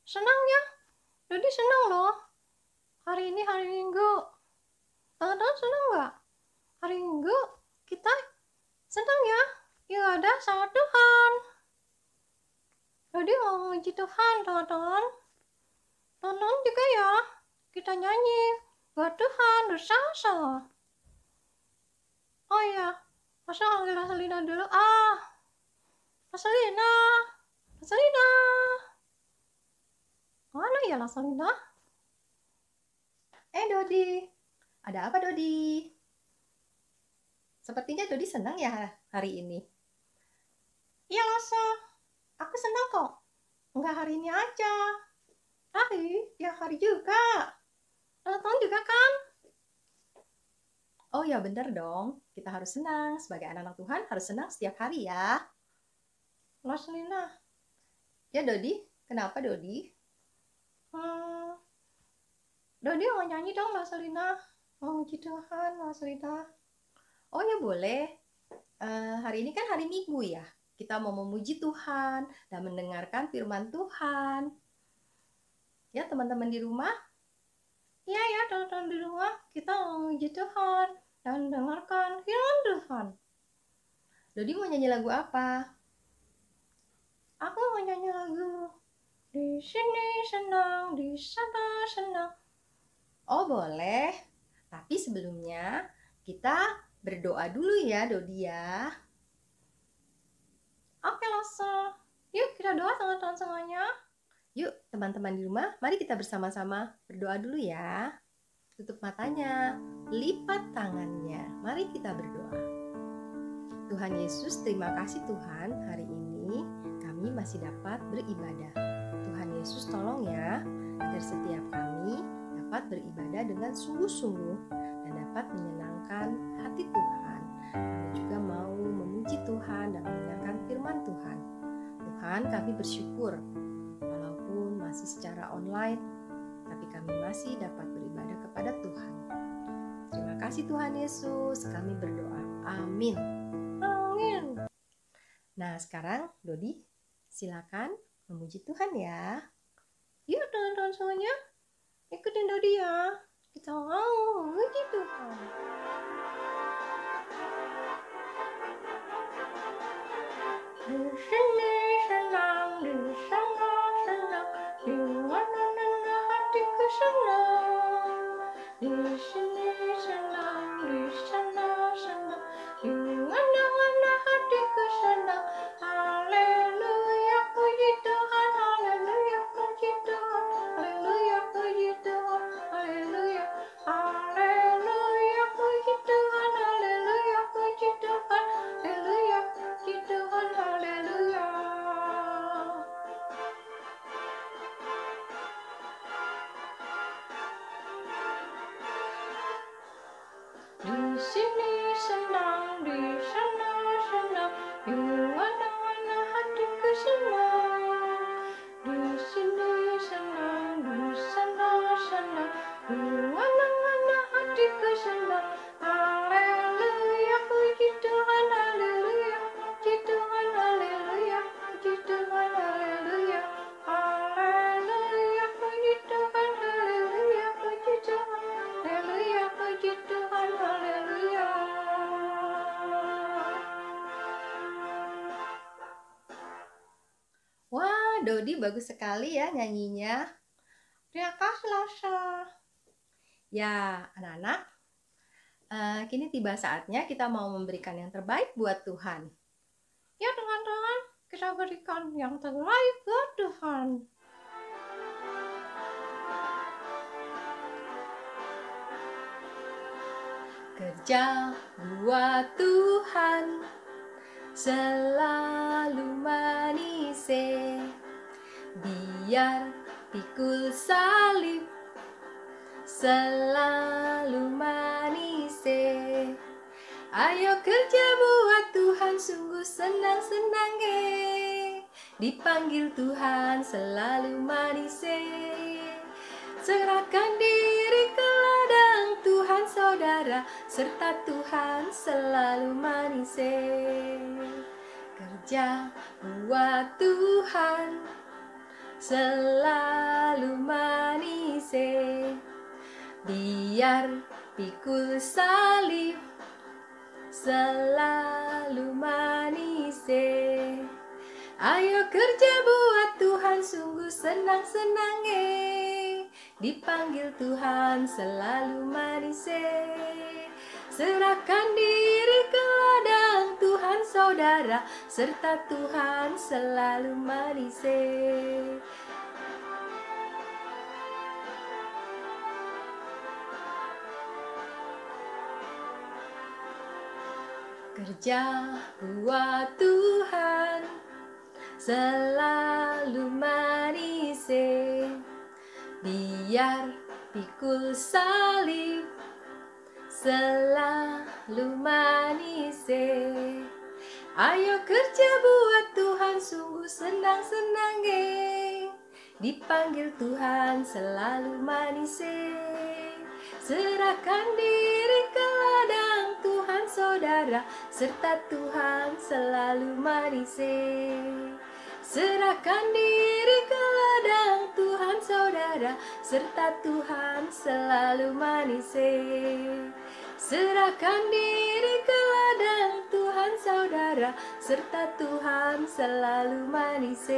senang ya. Dodi senang loh. Hari ini hari Minggu. Teman-teman senang nggak? Hari Minggu kita senang ya. Ibadah sama Tuhan. Dodi mau memuji Tuhan, teman-teman. Teman-teman juga ya. Kita nyanyi buat Tuhan bersama-sama. Oh iya, masa panggil Raselina dulu. Raselina. Raselina. Mana ya Raselina? Dodi, ada apa Dodi? Sepertinya Dodi senang ya hari ini. Iya Lasa, aku senang kok. Enggak hari ini aja, tapi tiap hari juga. Teman-teman juga kan? Oh ya benar dong, kita harus senang. Sebagai anak-anak Tuhan harus senang setiap hari ya. Raselina. Ya Dodi, kenapa Dodi? Dodi mau nyanyi dong Raselina. Memuji Tuhan Raselina. Oh ya boleh. Hari ini kan hari Minggu ya. Kita mau memuji Tuhan dan mendengarkan firman Tuhan. Ya teman-teman di rumah. Iya ya teman-teman di rumah, kita memuji Tuhan dan dengarkan firman Tuhan. Dodi mau nyanyi lagu apa? Aku mau nyanyi lagu di sini senang, di sana senang. Oh boleh. Tapi sebelumnya kita berdoa dulu ya Dodi ya. Oke Lasa, yuk kita doa teman-teman semuanya. Yuk teman-teman di rumah, mari kita bersama-sama berdoa dulu ya. Tutup matanya, lipat tangannya. Mari kita berdoa. Tuhan Yesus, terima kasih Tuhan, hari ini kami masih dapat beribadah. Tuhan Yesus tolong ya, agar setiap kami dapat beribadah dengan sungguh-sungguh dan dapat menyenangkan hati Tuhan. Kami juga mau memuji Tuhan dan mendengarkan firman Tuhan. Tuhan, kami bersyukur walaupun masih secara online, tapi kami masih dapat beribadah kepada Tuhan. Terima kasih Tuhan Yesus, kami berdoa. Amin. Amin. Nah sekarang Dodi silakan memuji Tuhan ya. Yuk teman-teman semuanya, ikutin Dodi ya. Kita mau memuji Tuhan. Di sini senang, di sana senang, di mana-mana hatiku senang. Di sini senang, di sana senang, di mana-mana hatiku senang. Haleluya, puji Tuhan, haleluya, puji Tuhan, haleluya, puji Tuhan, haleluya, haleluya, puji Tuhan, haleluya, puji Tuhan, haleluya, puji Tuhan, haleluya. Di sini senang, di sana senang, di mana-mana hatiku senang. Di sini senang, di sana senang, di mana-mana hatiku senang. Haleluya, puji Tuhan, haleluya, puji Tuhan, haleluya, puji Tuhan, haleluya. Haleluya, puji Tuhan, haleluya, puji Tuhan, haleluya, puji Tuhan, haleluya. Wah, Dodi bagus sekali ya nyanyinya. Terima kasih Lasa. Ya, anak-anak, kini tiba saatnya kita mau memberikan yang terbaik buat Tuhan. Ya teman-teman, kita berikan yang terbaik buat Tuhan. Kerja buat Tuhan selalu manis, biar pikul salib selalu manis. Ayo kerja buat Tuhan, sungguh senang-senang dipanggil Tuhan selalu manis. Serahkan diri ke ladang Tuhan saudara, serta Tuhan selalu manis. Kerja buat Tuhan selalu manis. Biar pikul salib selalu manis. Ayo kerja buat Tuhan, sungguh senang-senang. Dipanggil Tuhan selalu manis. Serahkan diri ke ladang Tuhan saudara, serta Tuhan selalu manis. Kerja buat Tuhan selalu manis. Biar pikul salib selalu manis. Ayo kerja buat Tuhan, sungguh senang-senang. Dipanggil Tuhan selalu manis. Serahkan diri ke ladang Tuhan saudara, serta Tuhan selalu manis. Serahkan diri ke ladang Tuhan saudara, serta Tuhan selalu manis. Serahkan diri ke ladang Tuhan saudara, serta Tuhan selalu manis.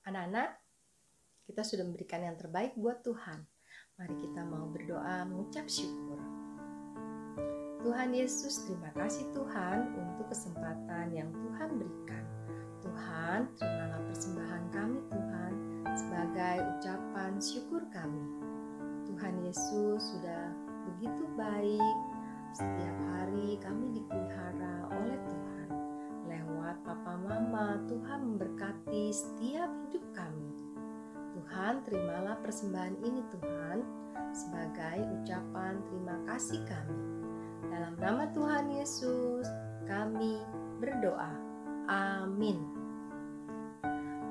Anak-anak, kita sudah memberikan yang terbaik buat Tuhan. Mari kita mau berdoa mengucap syukur. Tuhan Yesus, terima kasih Tuhan untuk kesempatan yang Tuhan berikan. Tuhan, terimalah persembahan kami Tuhan sebagai ucapan syukur kami. Tuhan Yesus sudah begitu baik. Setiap hari kami dipelihara oleh Tuhan. Lewat Papa Mama, Tuhan memberkati setiap hidup kami. Tuhan, terimalah persembahan ini Tuhan sebagai ucapan terima kasih kami. Dalam nama Tuhan Yesus kami berdoa. Amin.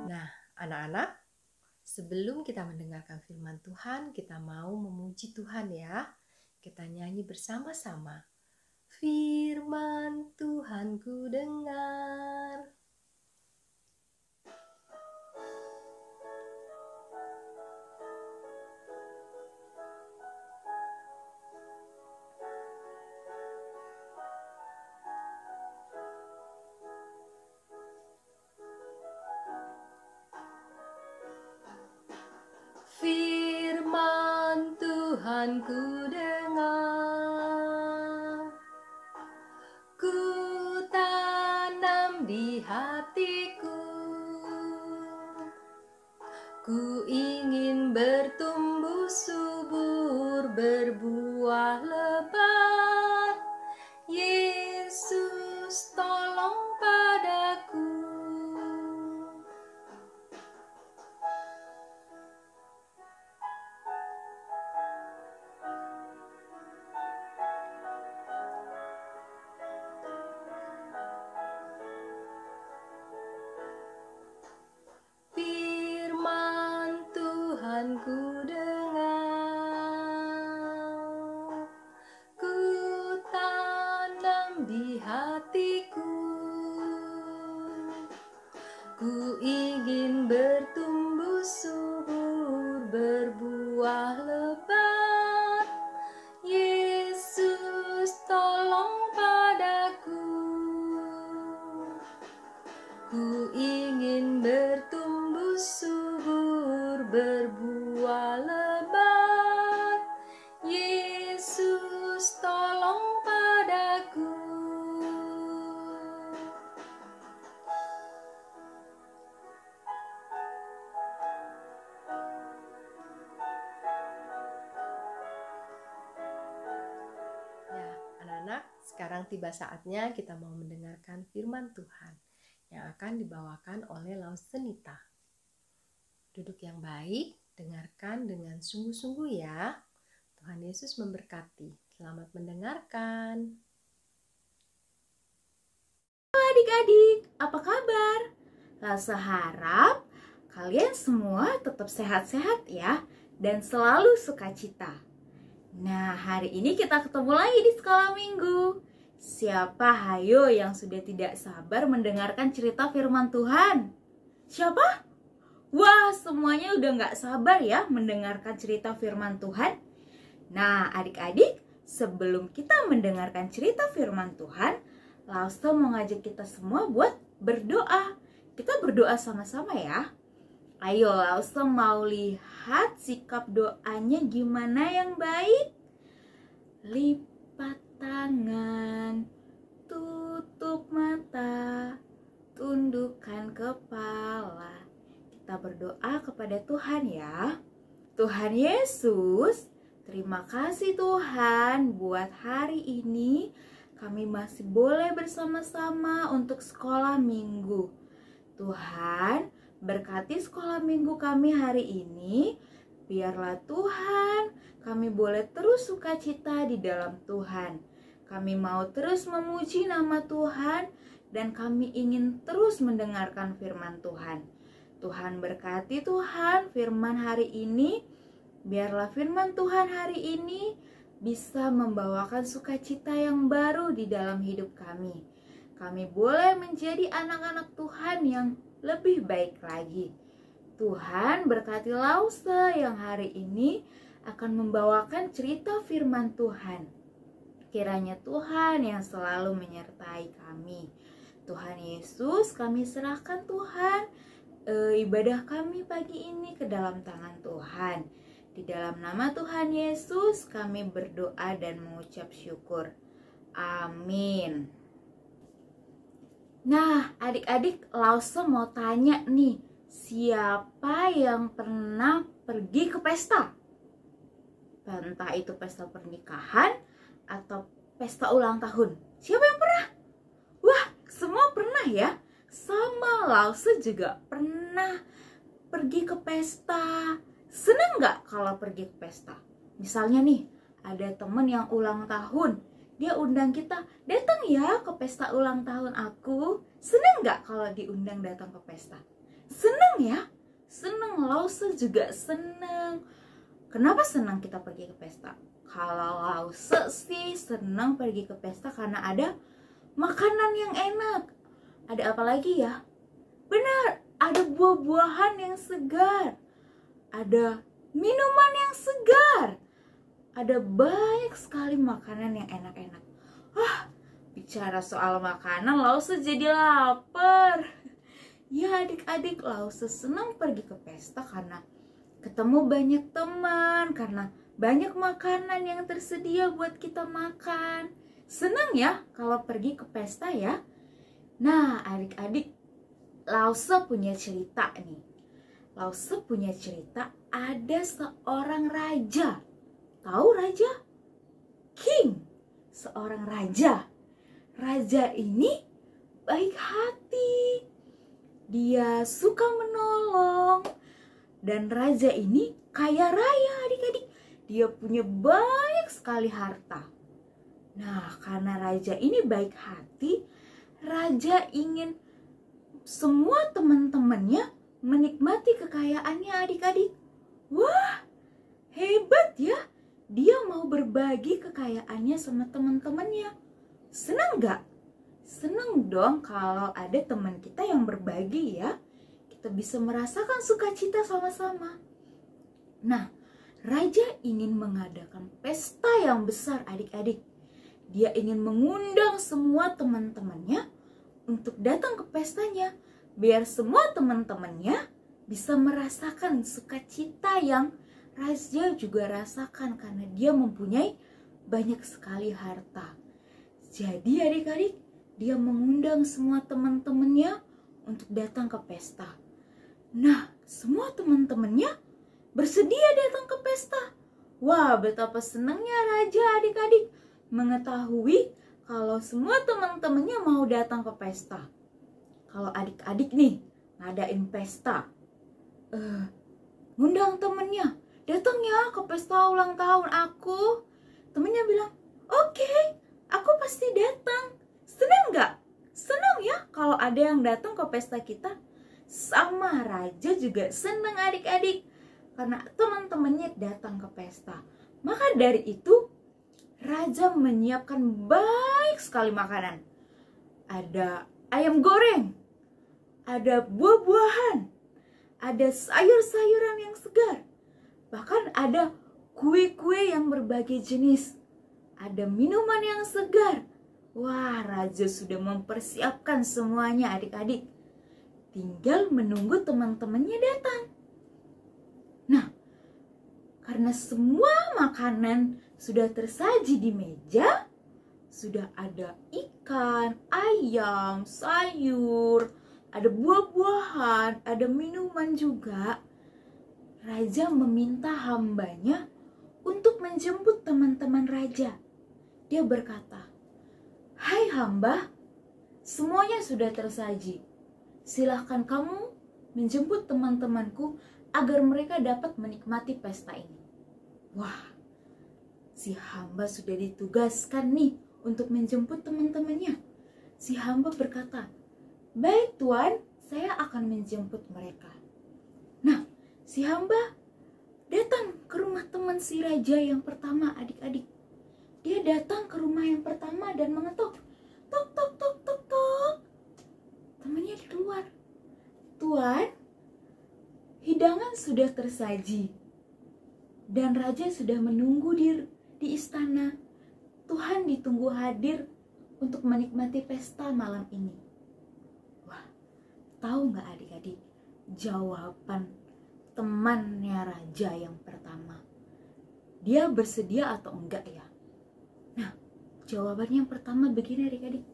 Nah, anak-anak, sebelum kita mendengarkan firman Tuhan, kita mau memuji Tuhan ya. Kita nyanyi bersama-sama. Firman Tuhan ku dengar. Firman Tuhan ku dengar, ku tanam di hatiku, ku ingin bertumbuh subur, berbuah lebat. Yesus tolong padaku. Firman Tuhan ku dengar, ku tanam di hatiku, ku ingin bertumbuh subur, berbuah lebat. Yesus tolong padaku, ku ingin bertumbuh subur, berbuah lebat. Yesus tolong padaku. Ya, anak-anak, sekarang tiba saatnya kita mau mendengarkan firman Tuhan yang akan dibawakan oleh Lausenita. Duduk yang baik, dengarkan dengan sungguh-sungguh ya. Tuhan Yesus memberkati. Selamat mendengarkan. Adik-adik, apa kabar? Lasa harap kalian semua tetap sehat-sehat ya, dan selalu sukacita. Nah, hari ini kita ketemu lagi di sekolah minggu. Siapa hayo yang sudah tidak sabar mendengarkan cerita firman Tuhan? Siapa? Wah, semuanya udah gak sabar ya mendengarkan cerita firman Tuhan. Nah, adik-adik, sebelum kita mendengarkan cerita firman Tuhan, Lause mau ngajak kita semua buat berdoa. Kita berdoa sama-sama ya. Ayo, Lause mau lihat sikap doanya gimana yang baik. Lipat tangan, tutup mata, tundukkan kepala. Kita berdoa kepada Tuhan ya. Tuhan Yesus, terima kasih Tuhan buat hari ini kami masih boleh bersama-sama untuk sekolah minggu. Tuhan, berkati sekolah minggu kami hari ini. Biarlah Tuhan, kami boleh terus sukacita di dalam Tuhan. Kami mau terus memuji nama Tuhan dan kami ingin terus mendengarkan firman Tuhan. Tuhan berkati Tuhan firman hari ini. Biarlah firman Tuhan hari ini bisa membawakan sukacita yang baru di dalam hidup kami. Kami boleh menjadi anak-anak Tuhan yang lebih baik lagi. Tuhan berkati Lause yang hari ini akan membawakan cerita firman Tuhan. Kiranya Tuhan yang selalu menyertai kami. Tuhan Yesus, kami serahkan Tuhan ibadah kami pagi ini ke dalam tangan Tuhan. Di dalam nama Tuhan Yesus kami berdoa dan mengucap syukur. Amin. Nah, adik-adik, Lause mau tanya nih, siapa yang pernah pergi ke pesta? Entah itu pesta pernikahan atau pesta ulang tahun. Siapa yang pernah? Wah, semua pernah ya. Sama Lause juga pernah pergi ke pesta. Seneng gak kalau pergi ke pesta? Misalnya nih, ada temen yang ulang tahun. Dia undang kita, datang ya ke pesta ulang tahun aku. Seneng gak kalau diundang datang ke pesta? Seneng ya? Seneng, Lause juga seneng. Kenapa senang kita pergi ke pesta? Kalau Lause sih senang pergi ke pesta karena ada makanan yang enak. Ada apa lagi ya? Benar, ada buah-buahan yang segar. Ada minuman yang segar. Ada banyak sekali makanan yang enak-enak. Bicara soal makanan, Lause jadi lapar. Ya adik-adik, Lause senang pergi ke pesta karena ketemu banyak teman, karena banyak makanan yang tersedia buat kita makan. Senang ya kalau pergi ke pesta ya. Nah adik-adik, Lause punya cerita nih. Lause punya cerita, ada seorang raja. Tahu raja? King. Seorang raja. Raja ini baik hati. Dia suka menolong. Dan raja ini kaya raya adik-adik. Dia punya banyak sekali harta. Nah, karena raja ini baik hati, raja ingin semua teman-temannya menikmati kekayaannya adik-adik. Wah, hebat ya. Dia mau berbagi kekayaannya sama teman-temannya. Senang gak? Senang dong kalau ada teman kita yang berbagi ya. Kita bisa merasakan sukacita sama-sama. Nah, raja ingin mengadakan pesta yang besar adik-adik. Dia ingin mengundang semua teman-temannya untuk datang ke pestanya. Biar semua teman-temannya bisa merasakan sukacita yang raja juga rasakan karena dia mempunyai banyak sekali harta. Jadi adik-adik, dia mengundang semua teman-temannya untuk datang ke pesta. Nah, semua teman-temannya bersedia datang ke pesta. Wah, betapa senangnya raja adik-adik mengetahui kalau semua teman-temannya mau datang ke pesta. Kalau adik-adik nih ngadain pesta, ngundang temennya, datang ya ke pesta ulang tahun aku. Temennya bilang, oke, aku pasti datang. Senang gak? Senang ya kalau ada yang datang ke pesta kita. Sama raja juga senang adik-adik karena teman-temannya datang ke pesta. Maka dari itu raja menyiapkan baik sekali makanan. Ada ayam goreng, ada buah-buahan, ada sayur-sayuran yang segar, bahkan ada kue-kue yang berbagai jenis, ada minuman yang segar. Wah, raja sudah mempersiapkan semuanya adik-adik. Tinggal menunggu teman-temannya datang. Nah, karena semua makanan sudah tersaji di meja, sudah ada ikan, ayam, sayur, ada buah-buahan, ada minuman juga. Raja meminta hambanya untuk menjemput teman-teman raja. Dia berkata, "Hai hamba, semuanya sudah tersaji. Silahkan kamu menjemput teman-temanku agar mereka dapat menikmati pesta ini." Wah, si hamba sudah ditugaskan nih untuk menjemput teman-temannya. Si hamba berkata, "Baik tuan, saya akan menjemput mereka." Nah, si hamba datang ke rumah teman si raja yang pertama adik-adik. Dia datang ke rumah yang pertama dan mengetuk. Tok, tok, tok, tok, tok. Temannya keluar. "Tuan, hidangan sudah tersaji dan raja sudah menunggu di istana. Tuhan ditunggu hadir untuk menikmati pesta malam ini." Wah, tahu nggak adik-adik jawaban temannya raja yang pertama? Dia bersedia atau enggak ya? Nah, jawabannya yang pertama begini adik-adik.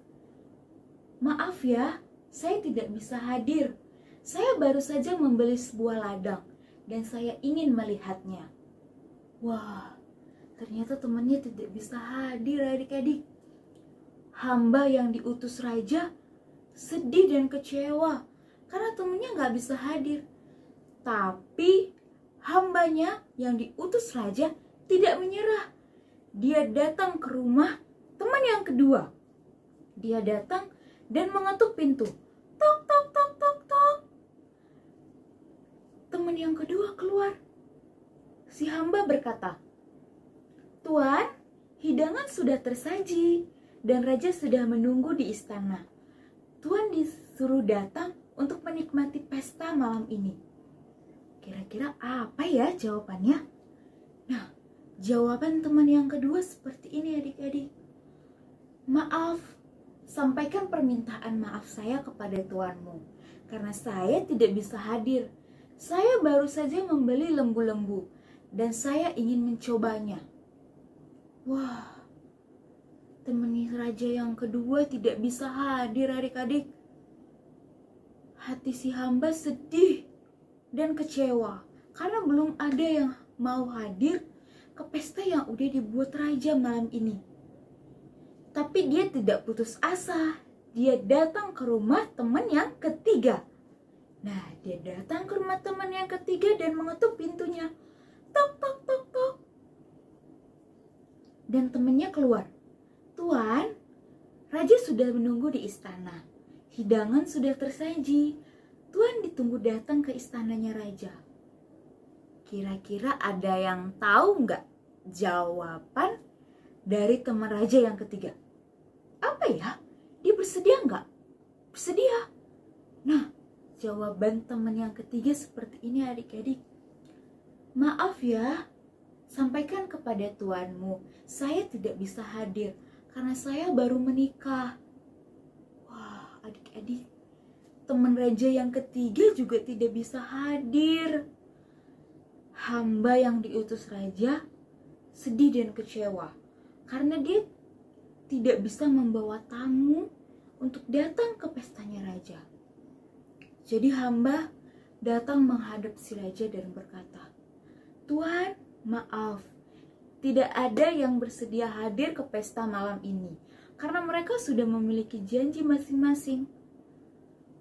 "Maaf ya, saya tidak bisa hadir. Saya baru saja membeli sebuah ladang dan saya ingin melihatnya." Wah, ternyata temannya tidak bisa hadir adik-adik. Hamba yang diutus raja sedih dan kecewa karena temannya nggak bisa hadir. Tapi hambanya yang diutus raja tidak menyerah. Dia datang ke rumah teman yang kedua. Dia datang dan mengetuk pintu. Tok, tok, tok, tok, tok. Teman yang kedua keluar. Si hamba berkata, "Tuan, hidangan sudah tersaji dan raja sudah menunggu di istana. Tuan disuruh datang untuk menikmati pesta malam ini." Kira-kira apa ya jawabannya? Nah, jawaban teman yang kedua seperti ini adik-adik. "Maaf, sampaikan permintaan maaf saya kepada tuanmu, karena saya tidak bisa hadir. Saya baru saja membeli lembu-lembu, dan saya ingin mencobanya." Wah, teman raja yang kedua tidak bisa hadir adik-adik. Hati si hamba sedih dan kecewa, karena belum ada yang mau hadir ke pesta yang udah dibuat raja malam ini. Tapi dia tidak putus asa. Dia datang ke rumah teman yang ketiga. Nah, dia datang ke rumah teman yang ketiga dan mengetuk pintunya. Tok, tok, tok, tok. Dan temannya keluar. "Tuan, raja sudah menunggu di istana. Hidangan sudah tersaji. Tuan ditunggu datang ke istananya raja." Kira-kira ada yang tahu nggak jawaban dari teman raja yang ketiga? Apa ya? Dia bersedia nggak? Bersedia. Nah, jawaban teman yang ketiga seperti ini adik-adik. "Maaf ya, sampaikan kepada tuanmu, saya tidak bisa hadir karena saya baru menikah." Wah, adik-adik, teman raja yang ketiga juga tidak bisa hadir. Hamba yang diutus raja sedih dan kecewa karena dia tidak bisa membawa tamu untuk datang ke pestanya raja. Jadi hamba datang menghadap si raja dan berkata, "Tuan, maaf, tidak ada yang bersedia hadir ke pesta malam ini karena mereka sudah memiliki janji masing-masing."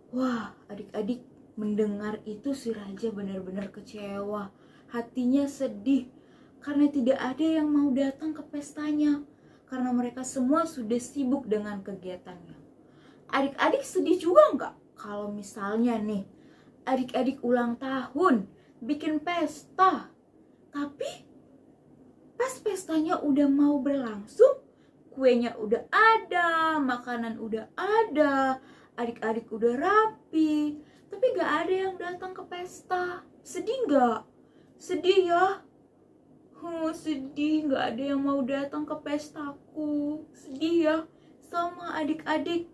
Wah, adik-adik, mendengar itu si raja benar-benar kecewa. Hatinya sedih karena tidak ada yang mau datang ke pestanya karena mereka semua sudah sibuk dengan kegiatannya. Adik-adik sedih juga nggak kalau misalnya nih adik-adik ulang tahun bikin pesta tapi Pas pestanya udah mau berlangsung, kuenya udah ada, makanan udah ada, adik-adik udah rapi, tapi gak ada yang datang ke pesta. Sedih gak? Sedih ya? Sedih, gak ada yang mau datang ke pestaku. Sedih ya? Sama adik-adik.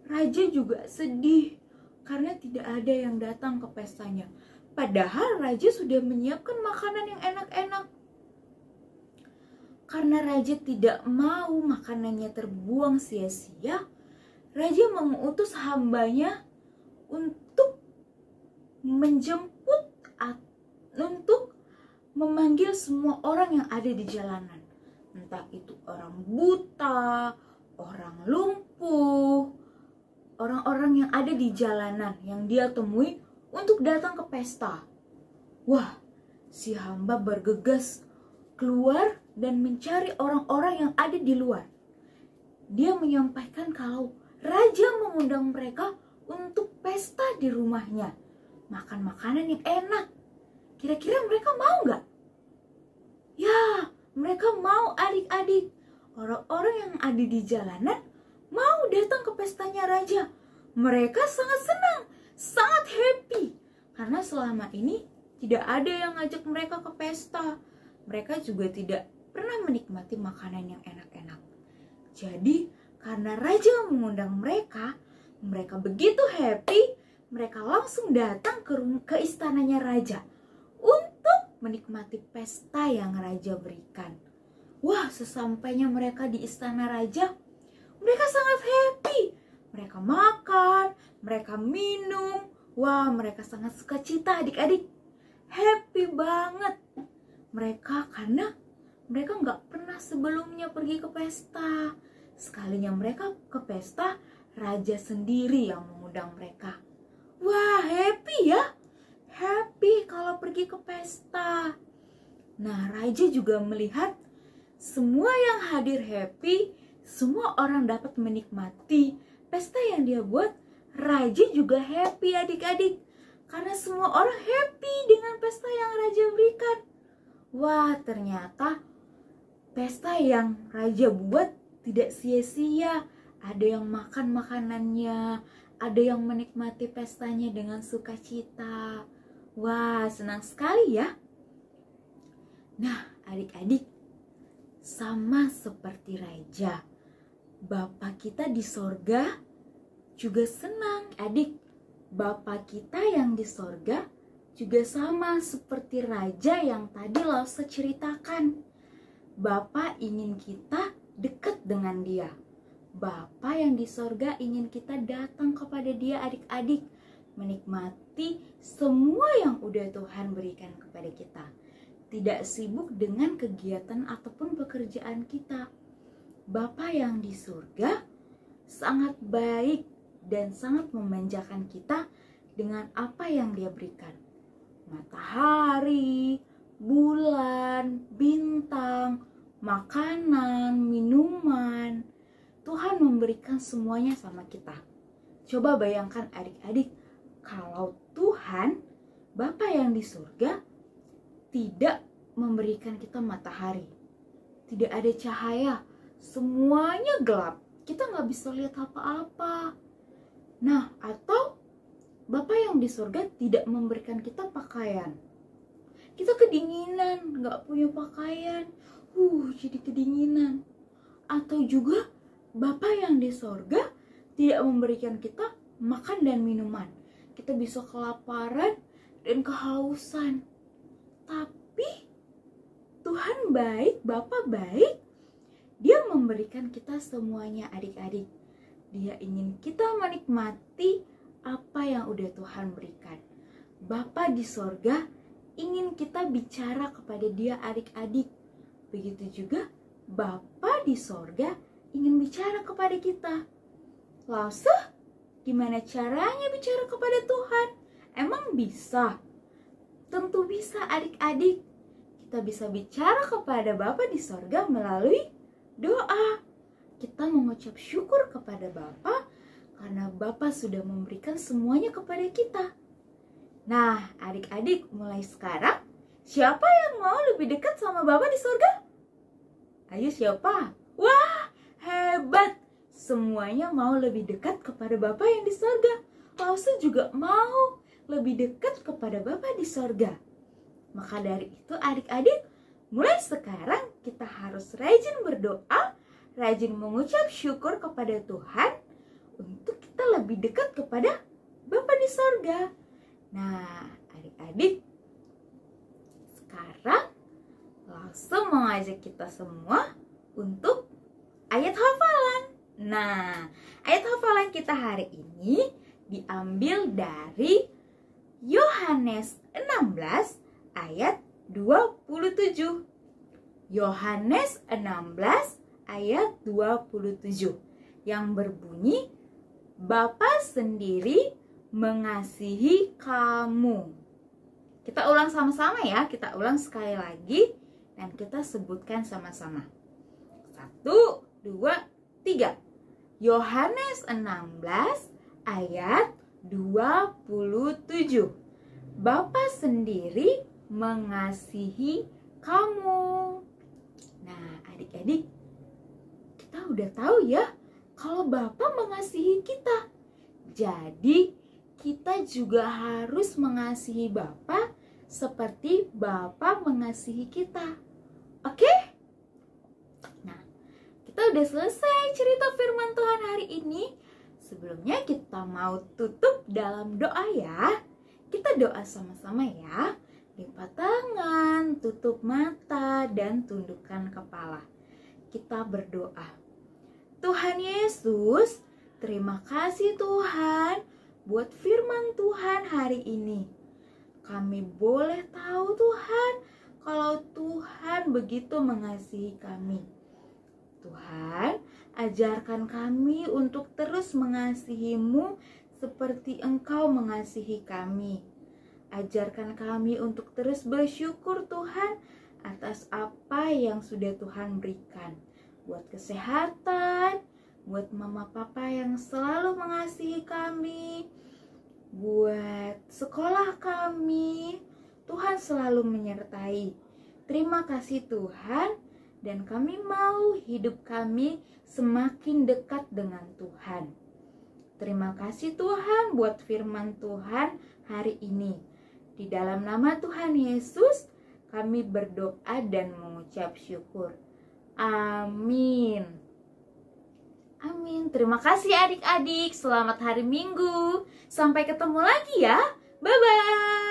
Raja juga sedih karena tidak ada yang datang ke pestanya. Padahal raja sudah menyiapkan makanan yang enak-enak. Karena raja tidak mau makanannya terbuang sia-sia, raja mengutus hambanya untuk menjemput, untuk memanggil semua orang yang ada di jalanan. Entah itu orang buta, orang lumpuh, orang-orang yang ada di jalanan yang dia temui untuk datang ke pesta. Wah, si hamba bergegas keluar dan mencari orang-orang yang ada di luar. Dia menyampaikan kalau raja mengundang mereka untuk pesta di rumahnya, makan makanan yang enak. Kira-kira mereka mau nggak? Ya, mereka mau adik-adik. Orang-orang yang ada di jalanan mau datang ke pestanya raja. Mereka sangat senang, sangat happy. Karena selama ini tidak ada yang ngajak mereka ke pesta. Mereka juga tidak pernah menikmati makanan yang enak-enak. Jadi, karena raja mengundang mereka, mereka begitu happy, mereka langsung datang ke istananya raja untuk menikmati pesta yang raja berikan. Wah, sesampainya mereka di istana raja, mereka sangat happy. Mereka makan, mereka minum. Wah, mereka sangat sukacita adik-adik. Happy banget. Mereka karena mereka nggak pernah sebelumnya pergi ke pesta. Sekalinya mereka ke pesta, raja sendiri yang mengundang mereka. Wah, happy ya. Happy kalau pergi ke pesta. Nah, raja juga melihat semua yang hadir happy, semua orang dapat menikmati pesta yang dia buat. Raja juga happy adik-adik, karena semua orang happy dengan pesta yang raja berikan. Wah, ternyata pesta yang raja buat tidak sia-sia. Ada yang makan makanannya, ada yang menikmati pestanya dengan sukacita. Wah, senang sekali ya. Nah, adik-adik, sama seperti raja, Bapa kita di sorga juga senang. Adik, Bapa kita yang di sorga juga sama seperti raja yang tadi Lause ceritakan. Bapa ingin kita dekat dengan dia. Bapa yang di sorga ingin kita datang kepada dia adik-adik, menikmati semua yang udah Tuhan berikan kepada kita. Tidak sibuk dengan kegiatan ataupun pekerjaan kita. Bapa yang di surga sangat baik dan sangat memanjakan kita dengan apa yang dia berikan. Matahari, bulan, bintang, makanan, minuman. Tuhan memberikan semuanya sama kita. Coba bayangkan adik-adik, kalau Tuhan, Bapa yang di surga, tidak memberikan kita matahari. Tidak ada cahaya, semuanya gelap. Kita nggak bisa lihat apa-apa. Nah, atau Bapa yang di surga tidak memberikan kita pakaian. Kita kedinginan, nggak punya pakaian. Jadi kedinginan. Atau juga Bapa yang di surga tidak memberikan kita makan dan minuman. Kita bisa kelaparan dan kehausan. Tapi Tuhan baik, Bapa baik. Dia memberikan kita semuanya adik-adik. Dia ingin kita menikmati apa yang udah Tuhan berikan. Bapa di sorga ingin kita bicara kepada dia adik-adik. Begitu juga Bapa di sorga ingin bicara kepada kita. Lause, gimana caranya bicara kepada Tuhan? Emang bisa? Tentu bisa adik-adik. Kita bisa bicara kepada Bapa di sorga melalui doa. Kita mengucap syukur kepada Bapa karena Bapa sudah memberikan semuanya kepada kita. Nah, adik-adik mulai sekarang Siapa yang mau lebih dekat sama Bapa di surga? Ayo siapa? Wah, hebat! Semuanya mau lebih dekat kepada Bapa yang di surga. Lause juga mau lebih dekat kepada Bapa di surga. Maka dari itu adik-adik, mulai sekarang kita harus rajin berdoa, rajin mengucap syukur kepada Tuhan untuk kita lebih dekat kepada Bapa di surga. Nah, adik-adik, sekarang langsung mengajak kita semua untuk ayat hafalan. Nah, ayat hafalan kita hari ini diambil dari Yohanes 16 ayat 27. Yohanes 16 ayat 27 yang berbunyi, Bapa sendiri mengasihi kamu. Kita ulang sama-sama ya, kita ulang sekali lagi dan kita sebutkan sama-sama. 1, 2, 3. Yohanes 16 ayat 27. Bapa sendiri mengasihi kamu. Nah, adik-adik, kita udah tahu ya kalau Bapa mengasihi kita. Jadi, kita juga harus mengasihi Bapa seperti Bapa mengasihi kita. Oke? Nah, kita udah selesai cerita firman Tuhan hari ini. Sebelumnya kita mau tutup dalam doa ya. Kita doa sama-sama ya. Lipat tangan, tutup mata, dan tundukkan kepala. Kita berdoa. Tuhan Yesus, terima kasih Tuhan buat firman Tuhan hari ini. Kami boleh tahu Tuhan kalau Tuhan begitu mengasihi kami. Tuhan, ajarkan kami untuk terus mengasihi-Mu seperti Engkau mengasihi kami. Ajarkan kami untuk terus bersyukur Tuhan atas apa yang sudah Tuhan berikan. Buat kesehatan, buat mama papa yang selalu mengasihi kami, buat sekolah kami, Tuhan selalu menyertai. Terima kasih Tuhan. Dan kami mau hidup kami semakin dekat dengan Tuhan. Terima kasih Tuhan buat firman Tuhan hari ini. Di dalam nama Tuhan Yesus, kami berdoa dan mengucap syukur. Amin. Amin. Terima kasih adik-adik. Selamat hari Minggu. Sampai ketemu lagi ya. Bye-bye.